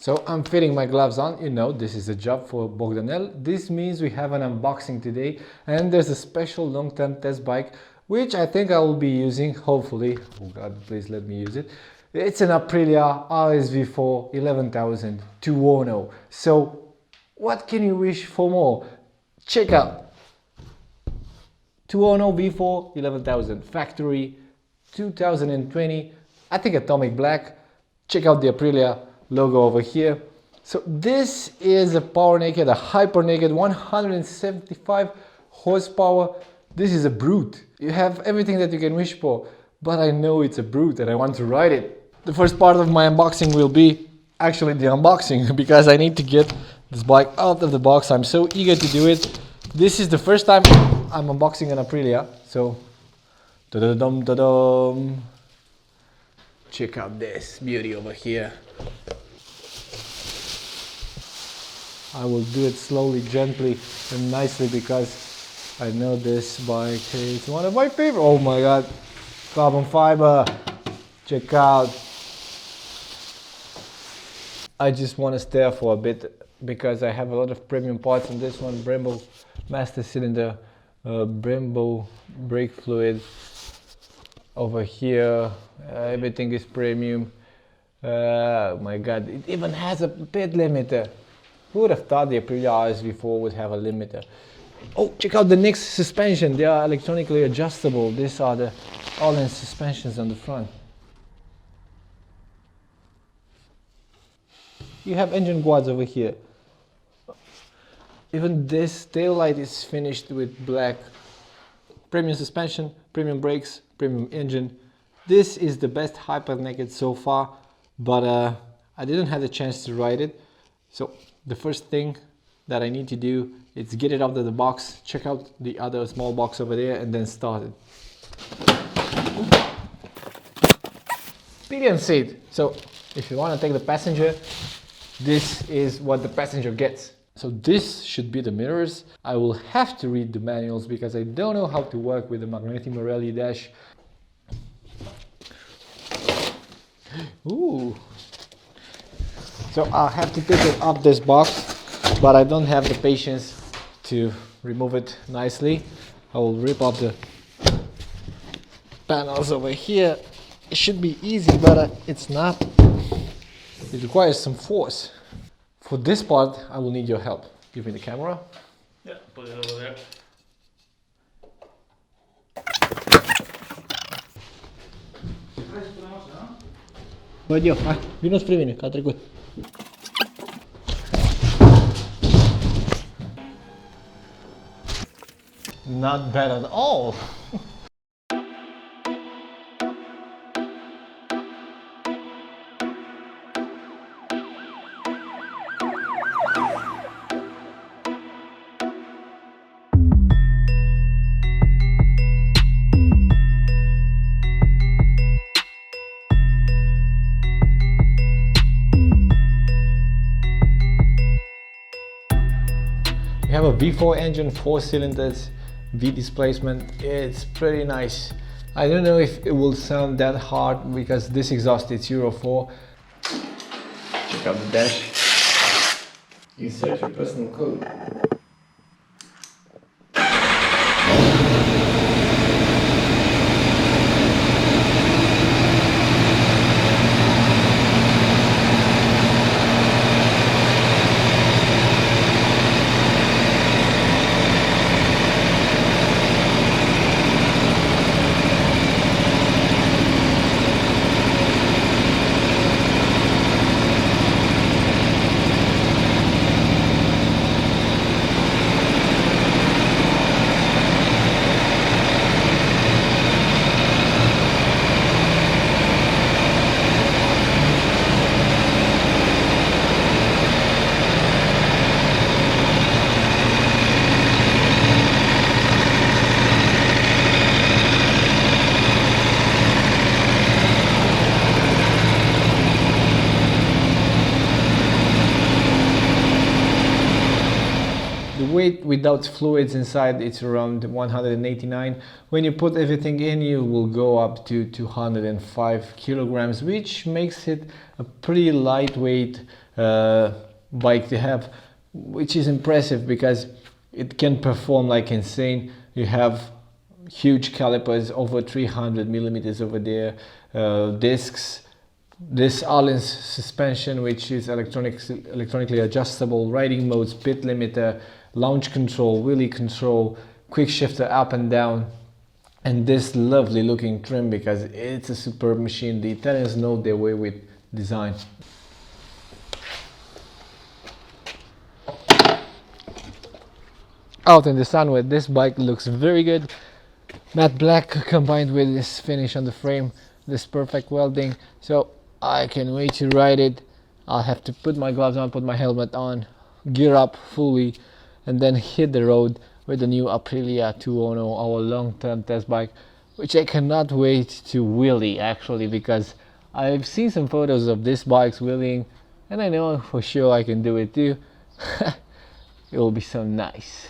So I'm fitting my gloves on. You know, this is a job for Bogdanel. This means we have an unboxing today, and there's a special long-term test bike which I think I will be using, hopefully. Oh God, please let me use it. It's an Aprilia RSV4 11,000 Tuono. So what can you wish for more? Check out Tuono V4 11,000 factory 2020, I think atomic black. Check out the Aprilia logo over here. So this is a power naked, a hyper naked 175 horsepower. This is a brute. You have everything that you can wish for, but I know it's a brute and I want to ride it. The first part of my unboxing will be actually the unboxing because I need to get this bike out of the box. I'm so eager to do it. This is the first time I'm unboxing an Aprilia, so da-da-dum-da-dum. Check out this beauty over here. I will do it slowly, gently and nicely because I know this bike is one of my favorite. Oh my God, carbon fiber. Check out. I just want to stare for a bit because I have a lot of premium parts in this one. Brembo master cylinder, Brembo brake fluid over here. Everything is premium. Oh my God, it even has a bed limiter. Who would have thought the Aprilia RSV4 would have a limiter? Oh, check out the next suspension. They are electronically adjustable. These are the all-in suspensions on the front. You have engine guards over here. Even this tail light is finished with black. Premium suspension, premium brakes, premium engine. This is the best hyper naked so far, but I didn't have the chance to ride it. So the first thing that I need to do is get it out of the box, check out the other small box over there, and then start it. Pillion seat. So if you want to take the passenger, this is what the passenger gets. So this should be the mirrors. I will have to read the manuals because I don't know how to work with the Magneti Marelli dash. Ooh. So I'll have to take it off this box, but I don't have the patience to remove it nicely. I will rip off the panels over here. It should be easy, but it's not. It requires some force. For this part, I will need your help. Give me the camera. Yeah, put it over there. Băi, eu, hai, vino spre mine, că a trecut. Not bad at all. We have a V4 engine, 4 cylinders, V displacement. It's pretty nice. I don't know if it will sound that hard because this exhaust is Euro 4. Check out the dash. Insert your personal code. weight without fluids inside, it's around 189. When you put everything in, you will go up to 205 kilograms, which makes it a pretty lightweight bike to have, which is impressive because it can perform like insane. You have huge calipers, over 300 millimeters over there, discs, this Allen's suspension, which is electronically adjustable, riding modes, speed limiter, launch control, wheelie control, quick shifter up and down, and this lovely looking trim because it's a superb machine. The Italians know their way with design. Out in the sun with this bike looks very good. Matte black combined with this finish on the frame, this perfect welding. So I can wait to ride it. I'll have to put my gloves on, put my helmet on, gear up fully, and then hit the road with the new Aprilia Tuono, our long-term test bike, which I cannot wait to wheelie actually, because I've seen some photos of this bike's wheeling and I know for sure I can do it too. It will be so nice.